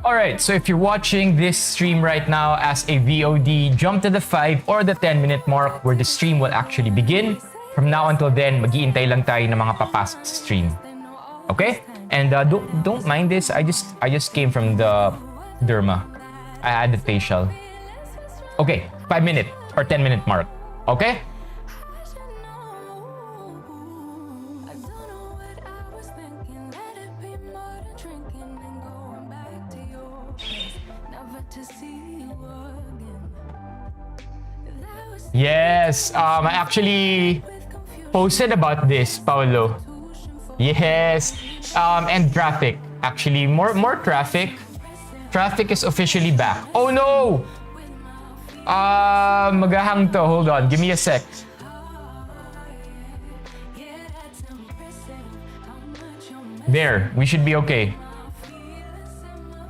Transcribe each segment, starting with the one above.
Alright, so if you're watching this stream right now as a VOD, jump to the 5 or the 10-minute mark where the stream will actually begin. From now until then, mag-iintay lang tayo ng mga papasok sa stream. Okay? And don't mind this. I just came from the derma. I had the facial. Okay, 5-minute or 10-minute mark. Okay? Yes, I actually posted about this, Paolo. Yes, and traffic. Actually, more traffic. Traffic is officially back. Oh no! Maghahang to. Hold on, give me a sec. There, we should be okay.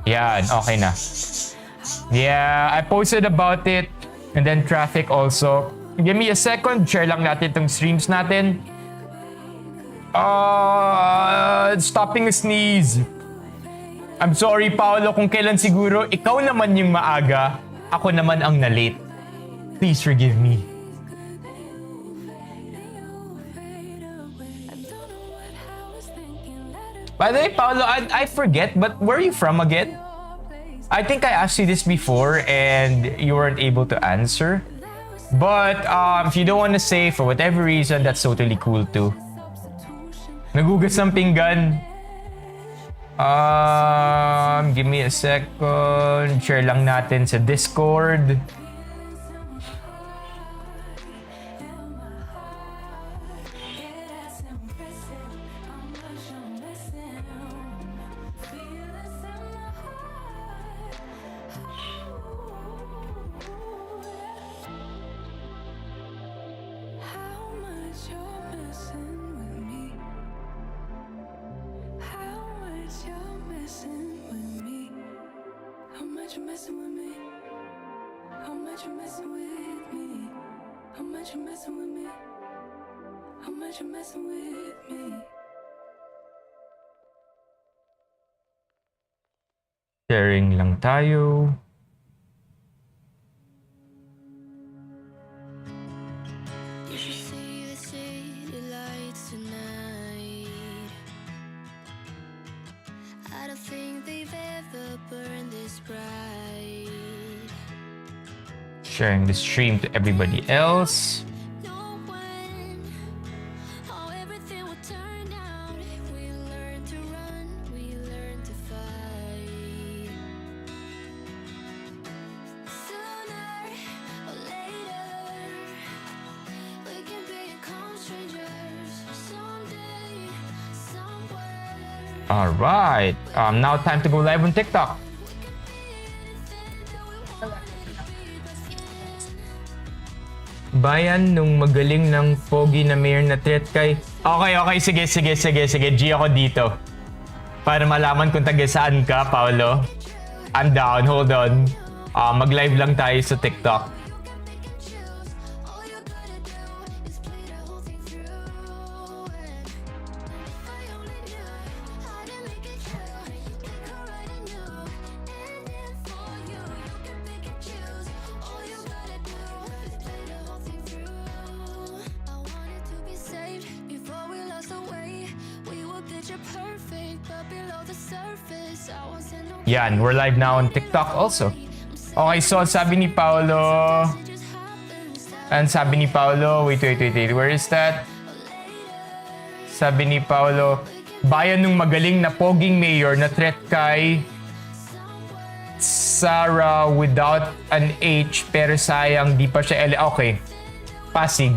Yan, okay na. Yeah, I posted about it. And then traffic also. Give me a second. Share lang natin itong streams natin. Stopping a sneeze. I'm sorry, Paolo, kung kailan siguro ikaw naman yung maaga, ako naman ang na-late. Please forgive me. By the way, Paolo, I forget, but where are you from again? I think I asked you this before and you weren't able to answer. But if you don't want to say for whatever reason, that's totally cool too. Nagugas ng pinggan. Give me a second. Share lang natin sa Discord. Sharing lang tayo. Sharing the stream to everybody else. All right. Now time to go live on TikTok. Bayan nung magaling ng pogi na mayor na threat kay... Okay. Sige. G ako dito. Para malaman kung taga saan ka, Paolo. I'm down. Hold on. Mag-live lang tayo sa TikTok. Yan, we're live now on TikTok also. Okay, so sabi ni Paolo... Wait, where is that? Sabi ni Paolo, bayan nung magaling na poging mayor na threat kay Sarah without an H, pero sayang di pa siya Okay, Pasig.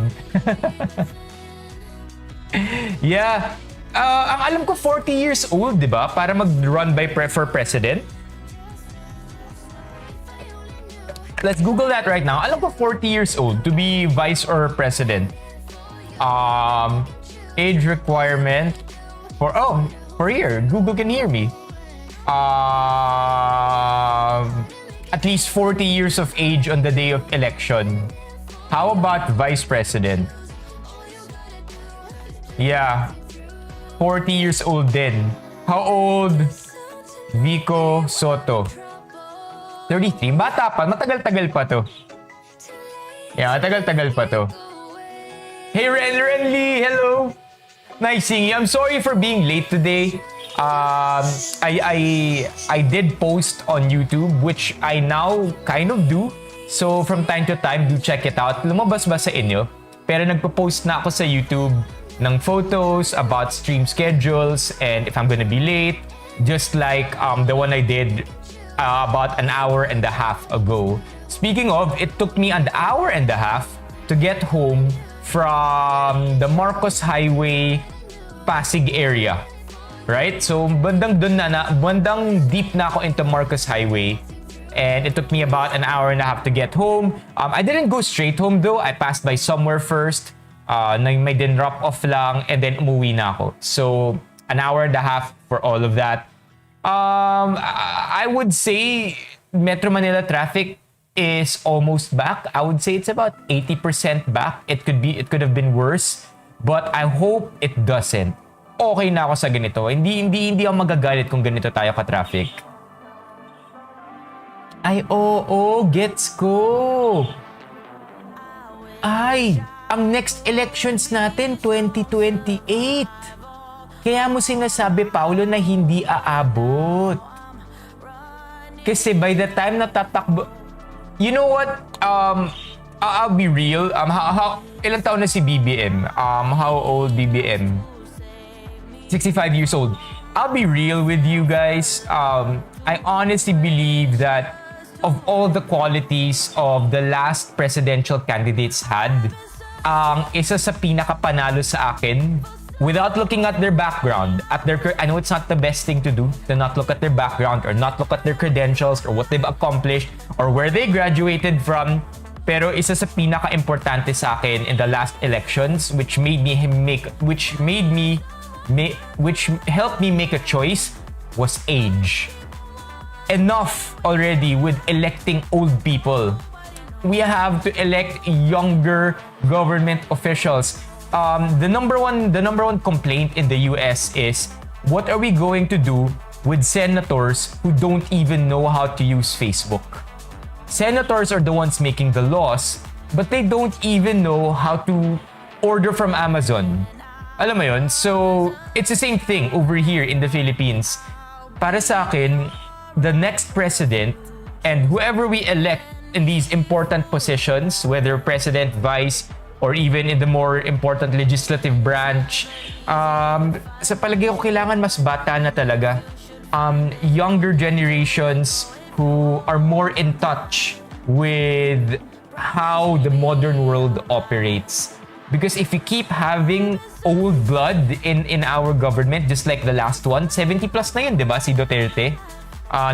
Yeah. Ang alam ko 40 years old, di ba? Para mag-run for president. Let's Google that right now. Alam ko 40 years old to be vice or president. Age requirement for here. Google can hear me. at least 40 years of age on the day of election. How about Vice President? Yeah, 40 years old din. How old? Vico Soto. 33. Bata pa. Matagal-tagal pa to. Yeah, matagal-tagal pa to. Hey, Renly! Hello! Nice seeing you. I'm sorry for being late today. I did post on YouTube, which I now kind of do. So, from time to time, do check it out. Lumabas ba sa inyo? Pero nagpo-post na ako sa YouTube ng photos about stream schedules and if I'm gonna be late. Just like the one I did about an hour and a half ago. Speaking of, it took me an hour and a half to get home from the Marcos Highway Pasig area. Right? So, bandang deep na ako into Marcos Highway. And it took me about an hour and a half to get home. I didn't go straight home though. I passed by somewhere first. May din drop off lang and then umuwi na ako. So, an hour and a half for all of that. I would say Metro Manila traffic is almost back. I would say it's about 80% back. It could have been worse, but I hope it doesn't. Okay na ako sa ganito. Hindi ako magagalit kung ganito tayo ka-traffic. Ay, oo, gets ko. Ay, ang next elections natin 2028. Kaya mo sinasabi, Paulo, na hindi aabot. Kasi by the time na tatakbo... You know what? I'll be real. Ilang taon na si BBM? How old BBM? 65 years old. I'll be real with you guys. I honestly believe that of all the qualities of the last presidential candidates had, ang isa sa pinakapanalo sa akin, without looking at their background, I know it's not the best thing to do, to not look at their background or not look at their credentials or what they've accomplished or where they graduated from, pero isa sa pinaka-importante sa akin in the last elections, which helped me make a choice, was age. Enough already with electing old people. We have to elect younger government officials. The number one complaint in the US is, what are we going to do with senators who don't even know how to use Facebook? Senators are the ones making the laws, but they don't even know how to order from Amazon. Alam mo yun? So, it's the same thing over here in the Philippines. Para sa akin, the next president and whoever we elect in these important positions, whether president, vice, or even in the more important legislative branch, sa palagay ko kailangan mas bata na talaga. Younger generations who are more in touch with how the modern world operates. Because if you keep having old blood in our government, just like the last one, 70 plus na yun, di ba? Si Duterte.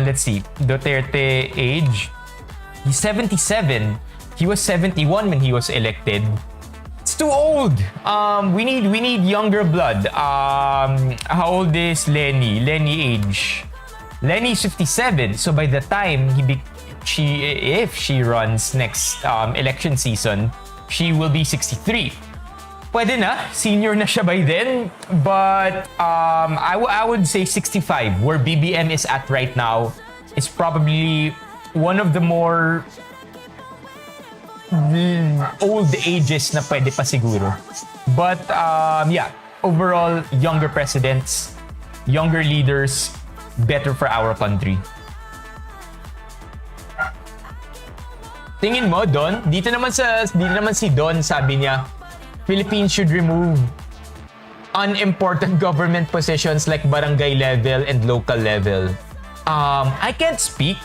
Let's see, Duterte age, he's 77. He was 71 when he was elected. It's too old. We need younger blood. How old is Lenny? Lenny age. Lenny's 57. So by the time if she runs next election season, she will be 63. Pwede na, senior na siya by then, but I would say 65, where BBM is at right now, is probably one of the more old ages na pwede pa siguro. But yeah, overall, younger presidents, younger leaders, better for our country. Tingin mo, Don? Dito naman si Don, sabi niya, Philippines should remove unimportant government positions like barangay level and local level. I can't speak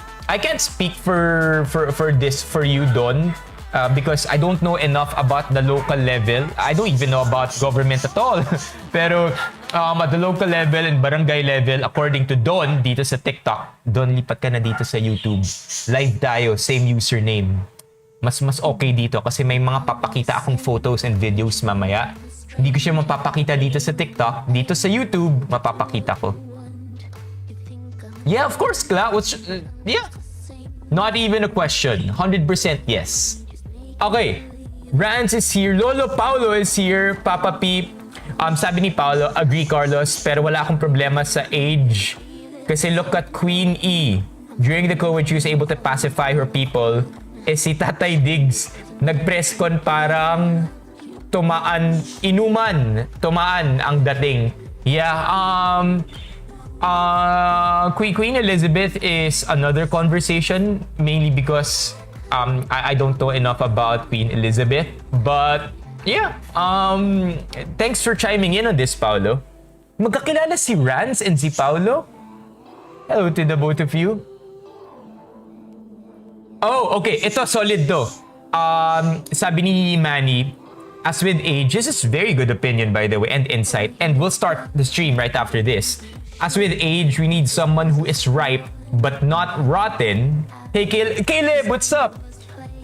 for you, Don, because I don't know enough about the local level. I don't even know about government at all. Pero at the local level and barangay level, according to Don dito sa TikTok, Don, lipat ka na dito sa YouTube. Live tayo, same username. Mas okay dito kasi may mga papakita akong photos and videos mamaya. Hindi ko siya mapapakita dito sa TikTok. Dito sa YouTube, mapapakita ko. Yeah, of course, Kla. Yeah. Not even a question. 100% yes. Okay. Rance is here. Lolo Paulo is here. Papa Peep. Sabi ni Paulo, agree Carlos, pero wala akong problema sa age. Kasi look at Queen E. During the COVID, she was able to pacify her people. Si Tatay Diggs, nag-press con parang tumaan ang dating. Yeah, Queen Elizabeth is another conversation, mainly because I don't know enough about Queen Elizabeth. But yeah, thanks for chiming in on this, Paolo. Magkakilala si Rance and si Paolo? Hello to the both of you. Oh, okay. Ito, solid to. Sabi ni Manny, as with age, this is very good opinion, by the way, and insight. And we'll start the stream right after this. As with age, we need someone who is ripe but not rotten. Hey, Caleb, what's up?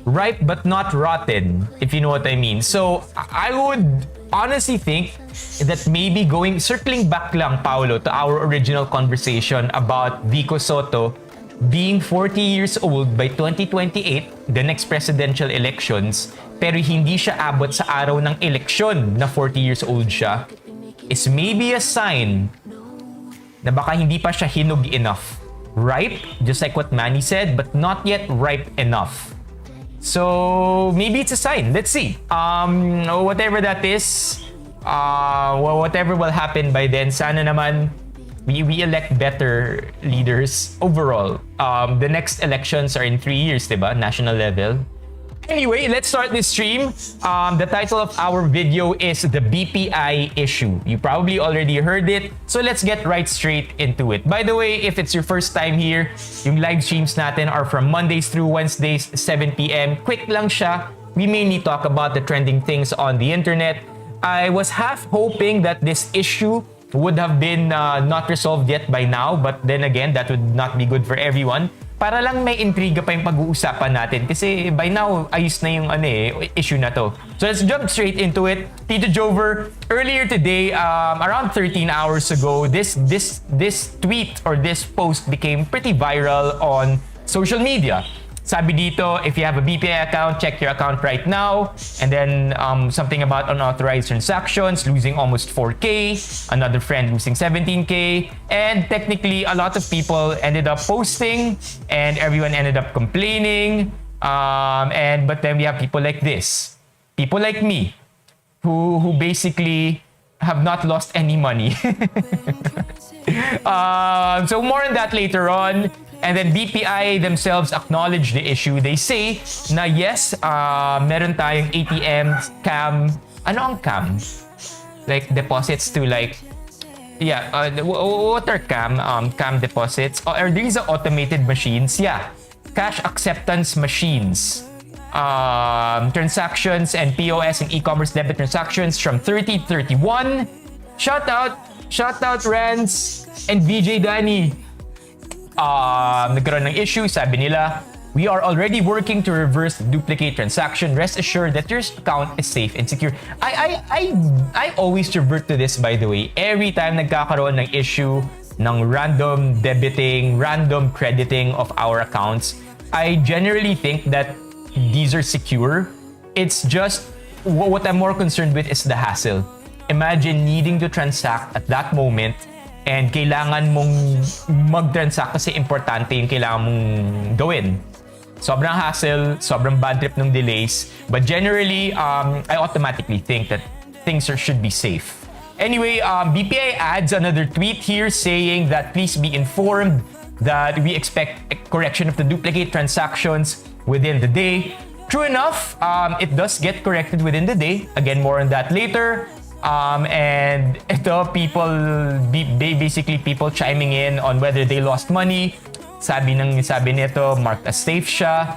Ripe but not rotten, if you know what I mean. So, I would honestly think that maybe circling back lang, Paolo, to our original conversation about Vico Soto being 40 years old by 2028, the next presidential elections, pero hindi siya abot sa araw ng eleksyon na 40 years old siya, is maybe a sign na baka hindi pa siya hinog enough. Ripe, just like what Manny said, but not yet ripe enough. So, maybe it's a sign. Let's see. Whatever that is, whatever will happen by then, sana naman we elect better leaders overall. The next elections are in 3 years, diba? National level. Anyway, let's start this stream. The title of our video is the BPI issue. You probably already heard it, so let's get right straight into it. By the way, if it's your first time here, yung live streams natin are from Mondays through Wednesdays, 7 p.m. Quick lang siya. We mainly talk about the trending things on the internet. I was half hoping that this issue would have been not resolved yet by now, but then again, that would not be good for everyone. Para lang may intriga pa yung pag-uusapan natin kasi by now ayos na yung issue na to. So let's jump straight into it. Tito Jover, earlier today, around 13 hours ago, this tweet or this post became pretty viral on social media. Sabi dito, if you have a BPI account, check your account right now. And then something about unauthorized transactions, losing almost 4K, another friend losing 17K. And technically, a lot of people ended up posting and everyone ended up complaining. But then we have people like this. People like me, who basically have not lost any money. So more on that later on. And then BPI themselves acknowledge the issue. They say na yes, meron tayong ATM scam. Ano ang scam? Like deposits to like, yeah, what are scam? Scam deposits? Or these are automated machines? Yeah, cash acceptance machines. Transactions and POS and e-commerce debit transactions from 30 to 31. Shout out Rance and VJ Danny. Nagkaroon ng issue, sabi nila, we are already working to reverse the duplicate transaction. Rest assured that your account is safe and secure. I always revert to this, by the way. Every time nagkakaroon ng issue ng random debiting, random crediting of our accounts, I generally think that these are secure. It's just, what I'm more concerned with is the hassle. Imagine needing to transact at that moment and kailangan mong mag-transact kasi importante yung kailangan mong gawin. Sobrang hassle, sobrang bad trip ng delays. But generally, I automatically think that things should be safe. Anyway, BPI adds another tweet here saying that please be informed that we expect a correction of the duplicate transactions within the day. True enough, it does get corrected within the day. Again, more on that later. And ito, basically people chiming in on whether they lost money. Sabi nito, marked as safe siya.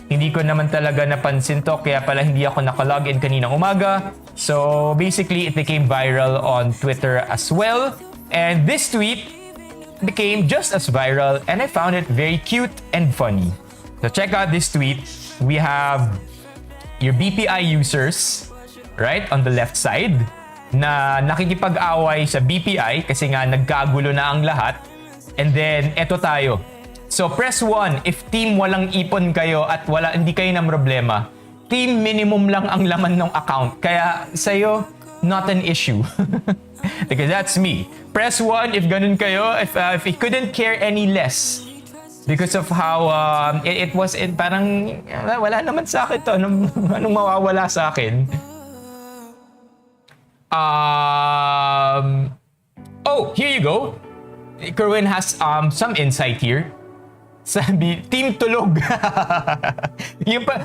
Hindi ko naman talaga napansin to, kaya pala hindi ako nakalogin kaninang umaga. So basically, it became viral on Twitter as well. And this tweet became just as viral, and I found it very cute and funny. So check out this tweet. We have your BPI users, right, on the left side, na nakikipag-away sa BPI kasi nga nagkagulo na ang lahat. And then, eto tayo. So press 1 if team walang ipon kayo at hindi kayo ng problema. Team minimum lang ang laman ng account. Kaya sa'yo, not an issue. Because that's me. Press 1 if ganun kayo, if you couldn't care any less. Because of how it was, parang wala naman sa akin to. Anong mawawala sa akin? Oh, here you go. Kerwin has some insight here. Sabi, team tulog.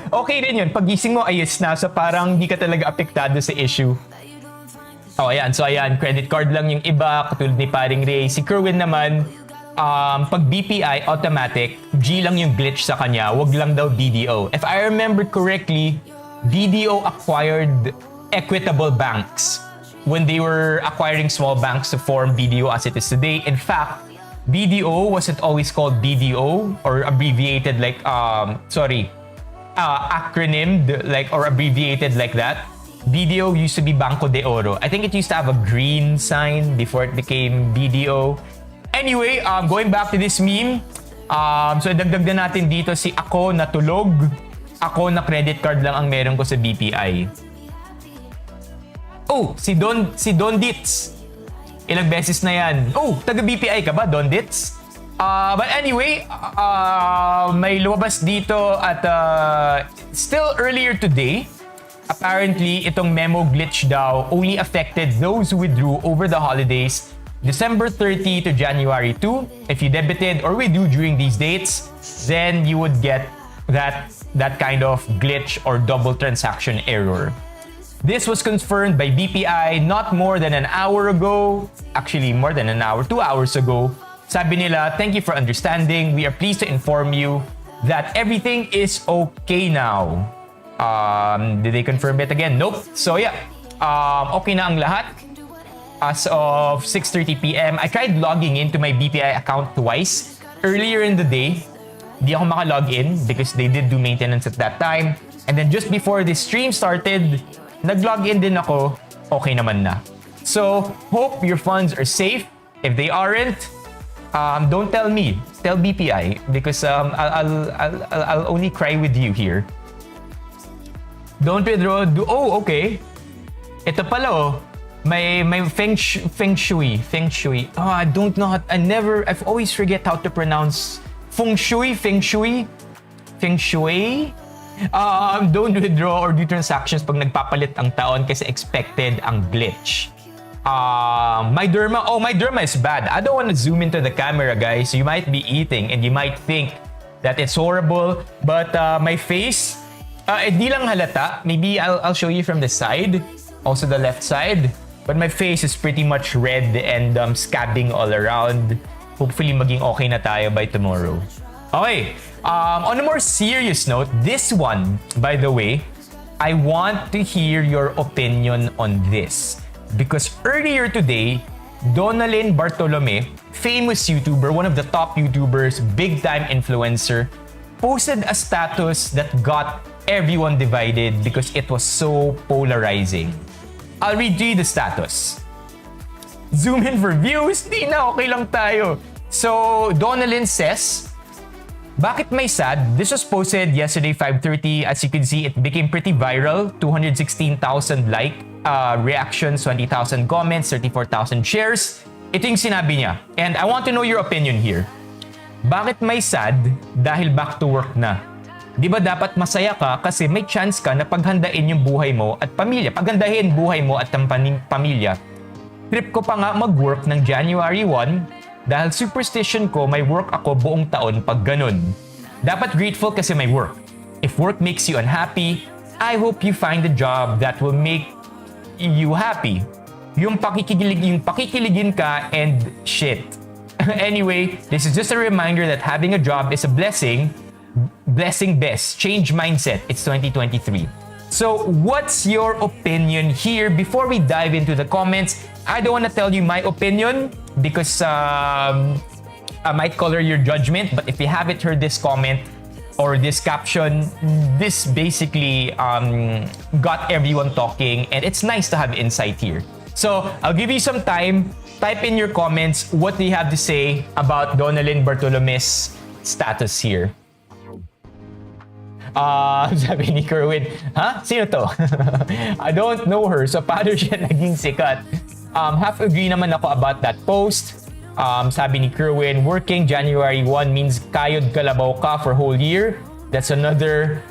Okay rin yun. Pagising mo, ayos na. So parang hindi ka talaga apektado sa issue. Oh, ayan. So ayan, credit card lang yung iba. Katulad ni Paring Ray. Si Kerwin naman, pag BPI, automatic, G lang yung glitch sa kanya. Wag lang daw BDO. If I remember correctly, BDO acquired equitable banks when they were acquiring small banks to form BDO as it is today. In fact, BDO wasn't always called BDO or abbreviated like acronymed like or abbreviated like that. BDO used to be Banco de Oro. I think it used to have a green sign before it became BDO. Anyway, going back to this meme, so dagdag na natin dito si ako na tulog. Ako na credit card lang ang meron ko sa BPI. Oh, si Don Ditz. Ilang beses na yan. Oh, taga BPI ka ba, Don Ditz? But anyway, may lumabas dito at still earlier today, apparently itong memo glitch daw only affected those who withdrew over the holidays December 30 to January 2. If you debited or withdrew during these dates, then you would get that kind of glitch or double transaction error. This was confirmed by BPI not more than an hour ago. Actually, more than an hour, 2 hours ago. Sabi nila, thank you for understanding. We are pleased to inform you that everything is okay now. Did they confirm it again? Nope. So yeah, okay na ang lahat. As of 6:30 p.m., I tried logging into my BPI account twice. Earlier in the day, di ako makalog in because they did do maintenance at that time. And then just before this stream started, nag-login din ako, okay naman na. So, hope your funds are safe. If they aren't, don't tell me. Tell BPI because I'll only cry with you here. Don't withdraw. Oh, okay. Ito pala oh. May feng shui. Oh, I don't know. I've always forget how to pronounce feng shui. Don't withdraw or do transactions pag nagpapalit ang taon kasi expected ang glitch. My derma is bad. I don't want to zoom into the camera, guys. You might be eating and you might think that it's horrible, but my face, di lang halata. Maybe I'll show you from the side, also the left side. But my face is pretty much red and scabbing all around. Hopefully maging okay na tayo by tomorrow. Okay, on a more serious note, this one, by the way, I want to hear your opinion on this. Because earlier today, Donalyn Bartolome, famous YouTuber, one of the top YouTubers, big-time influencer, posted a status that got everyone divided because it was so polarizing. I'll read you the status. Zoom in for views, di na okay lang tayo. So, Donalyn says, bakit may sad? This was posted yesterday 5:30. As you can see, it became pretty viral. 216,000 reactions, 20,000 comments, 34,000 shares. Ito yung sinabi niya. And I want to know your opinion here. Bakit may sad? Dahil back to work na. Di ba dapat masaya ka kasi may chance ka na paghandain yung buhay mo at pamilya. Paghandahin buhay mo at ang pamilya. Trip ko pa nga mag-work ng January 1 dahil superstition ko may work ako buong taon pag ganun. Dapat grateful kasi may work. If work makes you unhappy, I hope you find a job that will make you happy. Yung pakikiligin ka and shit. Anyway, this is just a reminder that having a job is a blessing. Blessing best. Change mindset. It's 2023. So, what's your opinion here? Before we dive into the comments, I don't want to tell you my opinion because I might color your judgment. But if you haven't heard this comment or this caption, this basically got everyone talking, and it's nice to have insight here. So, I'll give you some time. Type in your comments what do you have to say about Donalyn Bartolome's status here. Sabi ni Kerwin, Sino to? I don't know her, so paano siya naging sikat? Half agree naman ako about that post. Sabi ni Kerwin, working January 1 means kayod kalabaw ka for whole year. That's another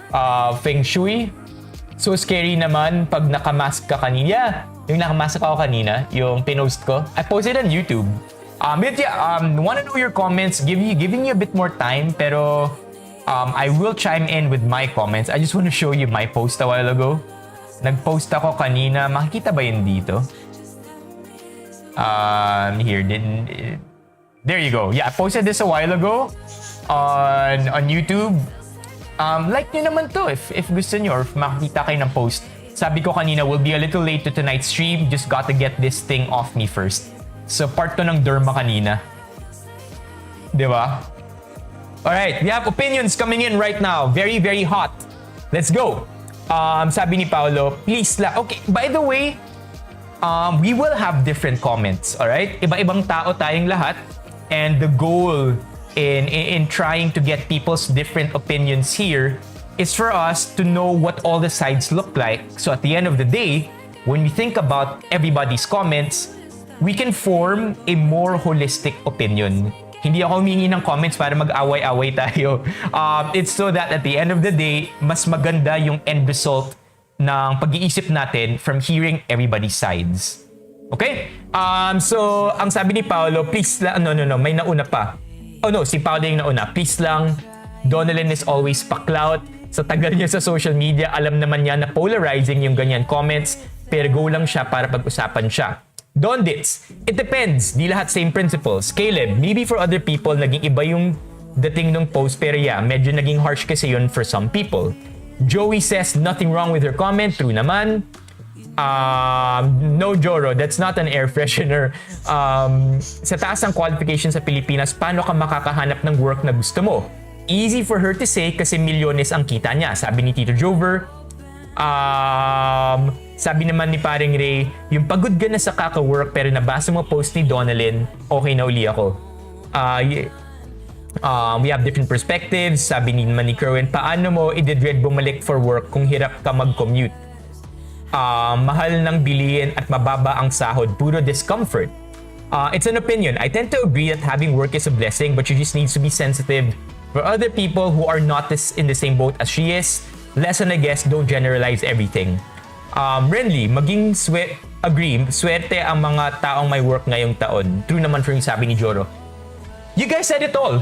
feng shui. So scary naman pag nakamask ka kanina. Yeah, yung nakamask ako kanina, yung pinost ko. I posted on YouTube. But yeah, wanna know your comments, giving you a bit more time, pero I will chime in with my comments. I just want to show you my post a while ago. Nag-post ako kanina. Makikita ba yun dito? Here. There you go. Yeah, I posted this a while ago on YouTube. Like nyo naman to if gusto nyo or if makikita kayo ng post. Sabi ko kanina, will be a little late to tonight's stream. Just got to get this thing off me first. So part to ng derma kanina. Diba? Alright, we have opinions coming in right now. Very, very hot. Let's go. Sabi ni Paolo, please okay, by the way, we will have different comments, alright? Iba-ibang tao tayong lahat. And the goal in trying to get people's different opinions here is for us to know what all the sides look like. So at the end of the day, when we think about everybody's comments, we can form a more holistic opinion. Hindi ako humingi ng comments para mag-away-away tayo. It's so that at the end of the day, mas maganda yung end result ng pag-iisip natin from hearing everybody's sides. Okay? So, ang sabi ni Paolo, please lang, no, may nauna pa. Oh no, si Paolo yung nauna. Please lang, Donalyn is always pa-clout. Sa tagal niya sa social media, alam naman niya na polarizing yung ganyan comments, pero go lang siya para pag-usapan siya. Dondits, it depends. Di lahat same principles. Caleb, maybe for other people, naging iba yung dating ng post, pero yeah, medyo naging harsh kasi yun for some people. Joey says, nothing wrong with her comment. True naman. No, Joro, that's not an air freshener. Sa taas ng qualification sa Pilipinas, paano ka makakahanap ng work na gusto mo? Easy for her to say kasi milyones ang kita niya, sabi ni Tito Jover. Sabi naman ni Paring Ray, yung pagod ka na sa kaka-work pero nabasa mo post ni Donalyn, okay na uli ako. We have different perspectives. Sabi naman ni Kerwin, paano mo i-dread bumalik for work kung hirap ka mag-commute? Mahal ng bilihin at mababa ang sahod, puro discomfort. It's an opinion. I tend to agree that having work is a blessing, but you just need to be sensitive for other people who are not in the same boat as she is. Lesson, I guess, don't generalize everything. Renly, maging agree, swerte ang mga taong may work ngayong taon. True naman for yung sabi ni Joro. You guys said it all.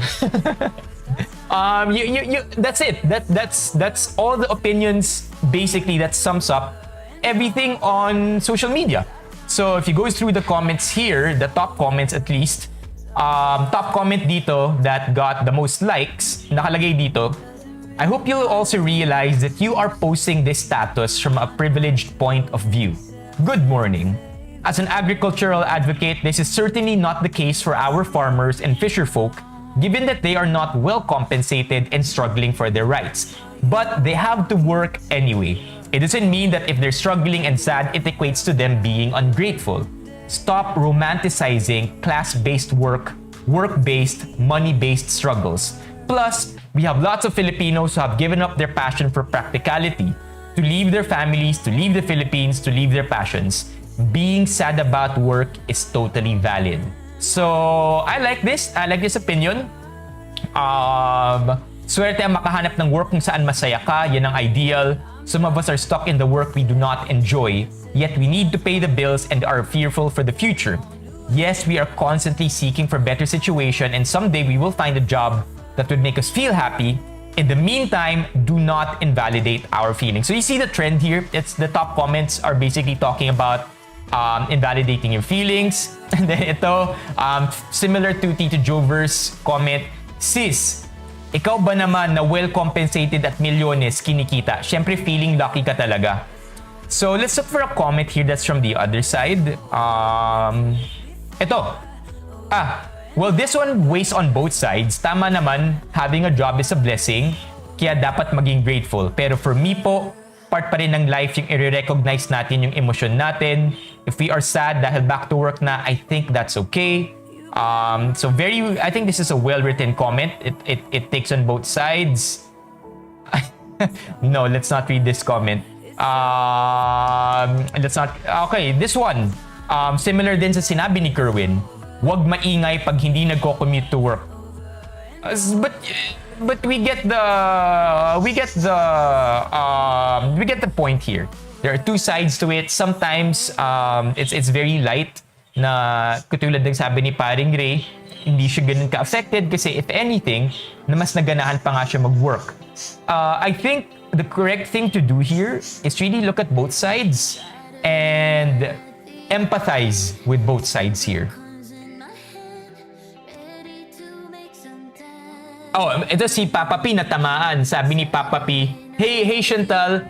That's it. That's all the opinions basically that sums up everything on social media. So if you go through the comments here, the top comments at least, top comment dito that got the most likes, nakalagay dito, I hope you'll also realize that you are posting this status from a privileged point of view. Good morning. As an agricultural advocate, this is certainly not the case for our farmers and fisherfolk, given that they are not well compensated and struggling for their rights. But they have to work anyway. It doesn't mean that if they're struggling and sad, it equates to them being ungrateful. Stop romanticizing class-based work-based, money-based struggles. Plus, we have lots of Filipinos who have given up their passion for practicality, to leave their families, to leave the Philippines, to leave their passions. Being sad about work is totally valid. So, I like this opinion. Swerte ang makahanap ng work kung saan masaya ka, yan ang ideal. Some of us are stuck in the work we do not enjoy, yet we need to pay the bills and are fearful for the future. Yes, we are constantly seeking for better situation and someday we will find a job that would make us feel happy. In the meantime, do not invalidate our feelings. So you see the trend here. It's the top comments are basically talking about invalidating your feelings. And then ito, similar to Tito Jover's comment, sis, ikaw ba naman na well-compensated at milyones kinikita? Siyempre feeling lucky ka talaga. So let's look for a comment here that's from the other side. Ito. Well, this one weighs on both sides. Tama naman, having a job is a blessing, kaya dapat maging grateful. Pero for me po, part pa rin ng life yung i-recognize natin yung emosyon natin. If we are sad dahil back to work na, I think that's okay. So I think this is a well-written comment. It takes on both sides. No, let's not read this comment. Let's not. Okay, this one. Similar din sa sinabi ni Kerwin. Huwag maingay pag hindi nagko-commute to work. But we get the point here. There are two sides to it. Sometimes it's very light na katulad ng sabi ni Paring Ray, hindi siya ganun ka-affected kasi if anything, na mas naganahan pa nga siya mag-work. I think the correct thing to do here is really look at both sides and empathize with both sides here. Oh, ito si Papa P natamaan. Sabi ni Papa P, Hey Chantal,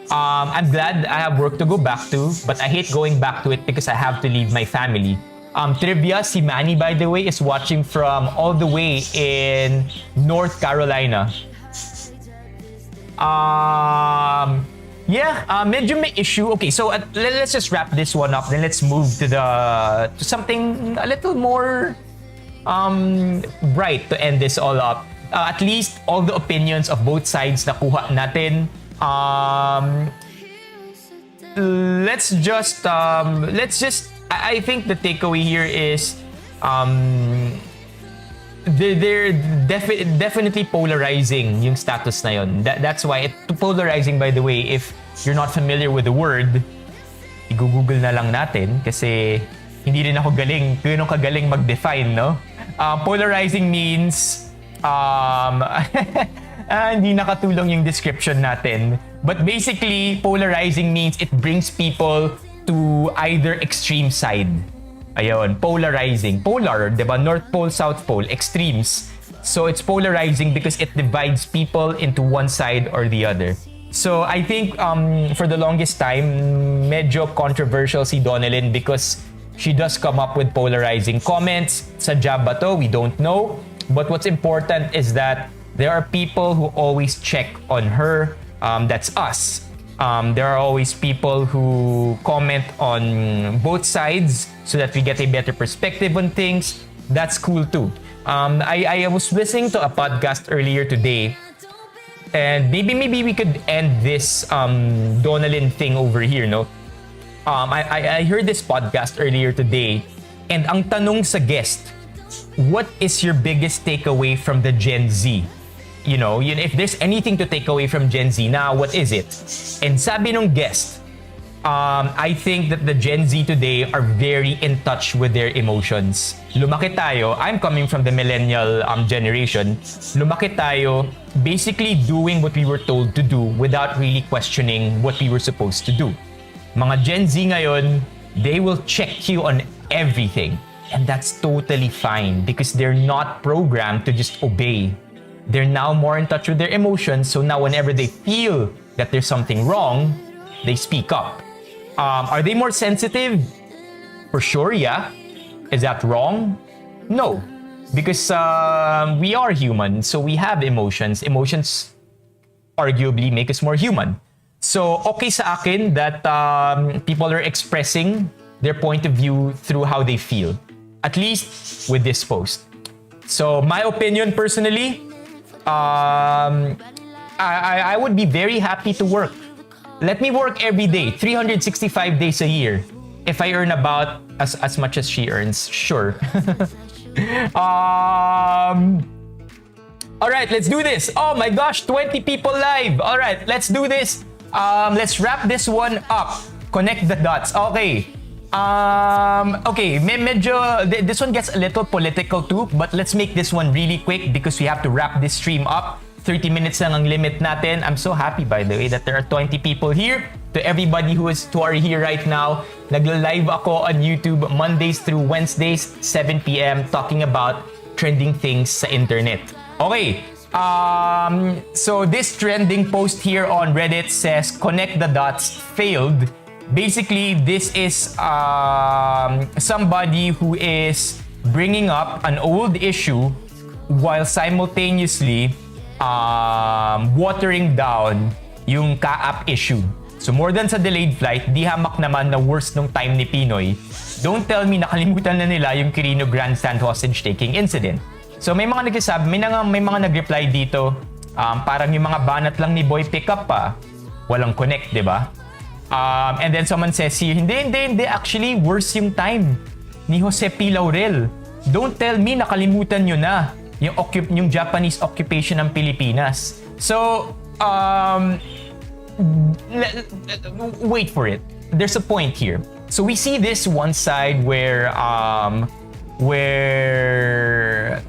I'm glad I have work to go back to, but I hate going back to it because I have to leave my family. Trivia, si Manny, by the way, is watching from all the way in North Carolina. Medyo may issue. Okay, so let's just wrap this one up. Then let's move to something a little more bright to end this all up. At least all the opinions of both sides nakuha natin. Let's just I think the takeaway here is they're definitely polarizing yung status na yun. That's why polarizing, by the way, if you're not familiar with the word, i-google na lang natin kasi hindi rin ako ganun kagaling mag-define, no? Polarizing means hindi nakatulong yung description natin. But basically, polarizing means it brings people to either extreme side. Ayun, polarizing. Polar, diba? North Pole, South Pole, extremes. So it's polarizing because it divides people into one side or the other. So I think for the longest time, medyo controversial si Donalyn because she does come up with polarizing comments. Sadya ba to? We don't know. But what's important is that there are people who always check on her. That's us. There are always people who comment on both sides so that we get a better perspective on things. That's cool too. I was listening to a podcast earlier today, and maybe we could end this Donalyn thing over here, no? I heard this podcast earlier today, and ang tanong sa guest, what is your biggest takeaway from the Gen Z? You know, if there's anything to take away from Gen Z now, what is it? And sabi nung guest, I think that the Gen Z today are very in touch with their emotions. Lumaki tayo, I'm coming from the millennial generation, lumaki tayo basically doing what we were told to do without really questioning what we were supposed to do. Mga Gen Z ngayon, they will check you on everything. And that's totally fine because they're not programmed to just obey. They're now more in touch with their emotions, so now whenever they feel that there's something wrong, they speak up. Are they more sensitive? For sure, yeah. Is that wrong? No. Because we are human, so we have emotions. Emotions arguably make us more human. So, okay sa akin that people are expressing their point of view through how they feel. At least with this post. So, my opinion personally, I would be very happy to work. Let me work every day, 365 days a year. If I earn about as much as she earns, sure. Alright, let's do this. Oh my gosh, 20 people live. Alright, let's do this. Let's wrap this one up. Connect the dots. Okay. This one gets a little political too, but let's make this one really quick because we have to wrap this stream up. 30 minutes lang ang limit natin. I'm so happy, by the way, that there are 20 people here. To everybody who are here right now, nagla-live ako on YouTube Mondays through Wednesdays, 7 p.m. talking about trending things sa internet. Okay. So this trending post here on Reddit says, "Connect the dots failed." Basically, this is somebody who is bringing up an old issue while simultaneously watering down yung ka-app issue. So more than sa delayed flight, di hamak naman na worst nung time ni Pinoy Don't tell me nakalimutan na nila yung Quirino grandstand hostage-taking incident. So may mga nagsasabi, may mga nag-reply dito, parang yung mga banat lang ni Boy Pickup pa, walang connect, di ba? And then someone says here, hindi, actually worse yung time ni Jose P. Laurel. Don't tell me nakalimutan nyo na yung Japanese occupation ng Pilipinas. So, wait for it. There's a point here. So we see this one side where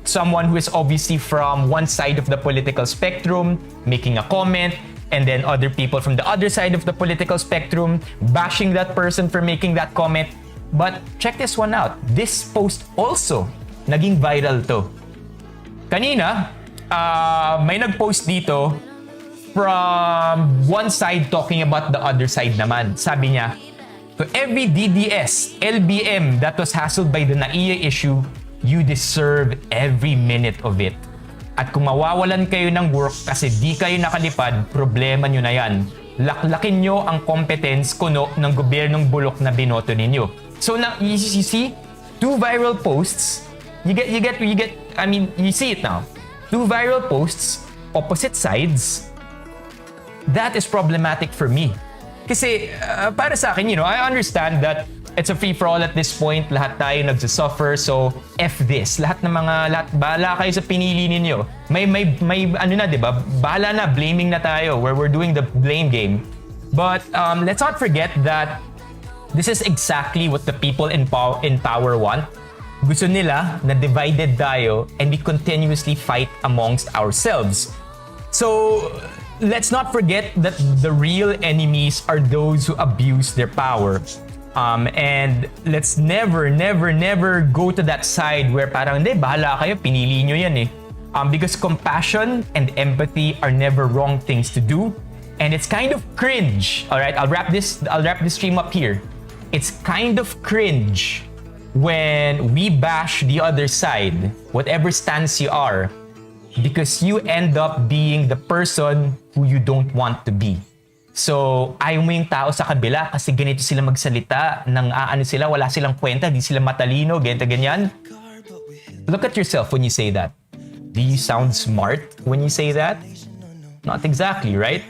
someone who is obviously from one side of the political spectrum making a comment, and then other people from the other side of the political spectrum bashing that person for making that comment. But check this one out. This post also naging viral to. Kanina, may nag-post dito from one side talking about the other side naman. Sabi niya, to every DDS, LBM that was hassled by the NAIA issue, you deserve every minute of it. At kung mawawalan kayo ng work kasi di kayo nakalipad, problema nyo na yan. Laklakin nyo ang competence kuno ng gobyernong bulok na binoto ninyo. So now, you see, two viral posts, you see it now. Two viral posts, opposite sides. That is problematic for me. Kasi para sa akin, I understand that it's a free-for-all at this point. Lahat tayo nagsasuffer. So, F this. Lahat, bahala kayo sa pinili ninyo. May ano na, di ba? Bahala na, blaming na tayo. Where we're doing the blame game. But let's not forget that this is exactly what the people in power want. Gusto nila na divided tayo and we continuously fight amongst ourselves. So, let's not forget that the real enemies are those who abuse their power. And let's never go to that side where parang, hindi, bahala kayo, pinili nyo yan eh. Because compassion and empathy are never wrong things to do. And it's kind of cringe. Alright, I'll wrap this stream up here. It's kind of cringe when we bash the other side, whatever stance you are, because you end up being the person who you don't want to be. So, ayaw mo yung tao sa kabila kasi ganito sila magsalita, sila, wala silang kwenta, di sila matalino, ganyan. Look at yourself when you say that. Do you sound smart when you say that? Not exactly, right?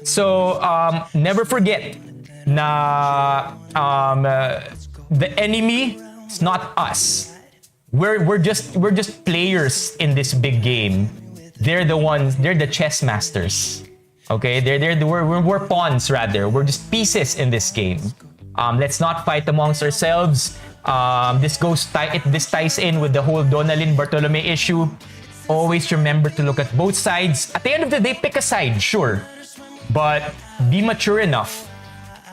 So, never forget na the enemy is not us. We're just players in this big game. They're the chess masters. Okay, we're pawns rather. We're just pieces in this game. Let's not fight amongst ourselves. This ties in with the whole Donalyn Bartolome issue. Always remember to look at both sides. At the end of the day, pick a side, sure, but be mature enough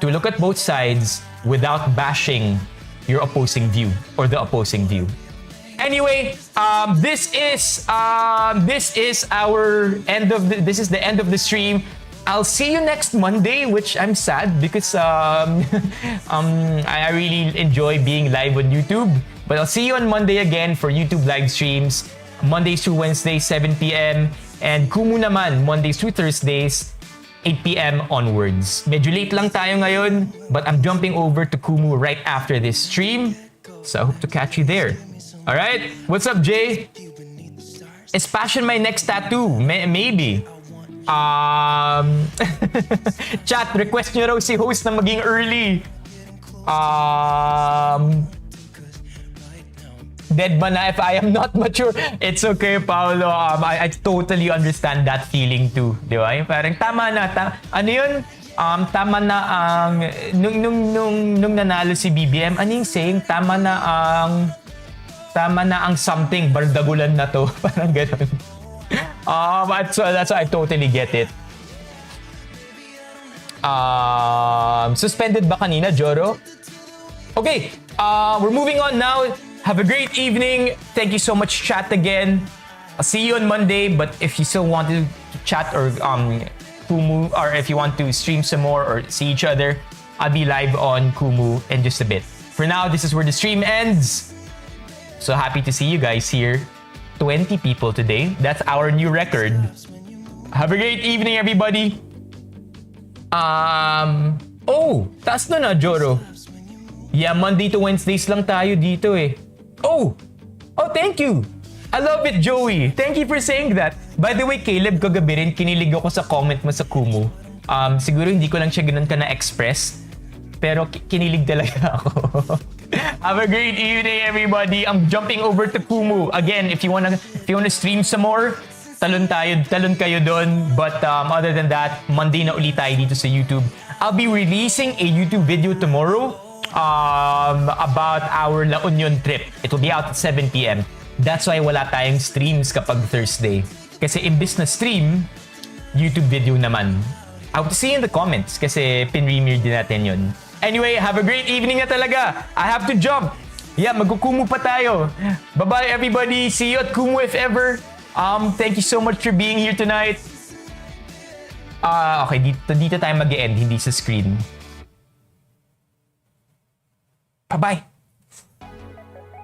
to look at both sides without bashing your opposing view or the opposing view. Anyway, this is the end of the stream. I'll see you next Monday, which I'm sad because I really enjoy being live on YouTube. But I'll see you on Monday again for YouTube live streams, Mondays through Wednesdays, 7 p.m. And Kumu naman, Mondays through Thursdays, 8 p.m. onwards. Medyo late lang tayo ngayon, but I'm jumping over to Kumu right after this stream. So I hope to catch you there. Alright? What's up, Jay? Is passion my next tattoo? Maybe. Chat, request nyo raw si host na maging early. Dead ba na if I am not mature? It's okay, Paolo. I totally understand that feeling too. Di ba? Parang tama na. Ano yun? Tama na ang... Nung nanalo si BBM, ano yung saying? Tama na ang something. Bardagulan na to. Parang gano'n. So that's why I totally get it. Suspended ba kanina, Joro? Okay, we're moving on now. Have a great evening. Thank you so much, chat again. I'll see you on Monday, but if you still want to chat or Kumu, or if you want to stream some more or see each other, I'll be live on Kumu in just a bit. For now, this is where the stream ends. So happy to see you guys here. 20 people today. That's our new record. Have a great evening, everybody. Oh, taas na Joro. Yeah, Monday to Wednesdays lang tayo dito eh. Oh! Oh, thank you! I love it, Joey. Thank you for saying that. By the way, Caleb, kagabi rin, kinilig ako sa comment mo sa Kumu. Siguro hindi ko lang siya ganun ka na-express. Pero kinilig talaga ako. Have a great evening, everybody. I'm jumping over to Kumu. Again, if you wanna stream some more, talon kayo doon. But other than that, Monday na ulit tayo dito sa YouTube. I'll be releasing a YouTube video tomorrow about our La Union trip. It will be out at 7 p.m. That's why wala tayong streams kapag Thursday. Kasi imbis na stream, YouTube video naman. I hope to see you in the comments kasi pin-premiere din natin yun. Anyway, have a great evening na talaga. I have to jump. Yeah, magkukumu pa tayo. Bye-bye everybody. See you at Kumu if ever. Thank you so much for being here tonight. Okay, dito tayo mag-e-end, hindi sa screen. Bye-bye.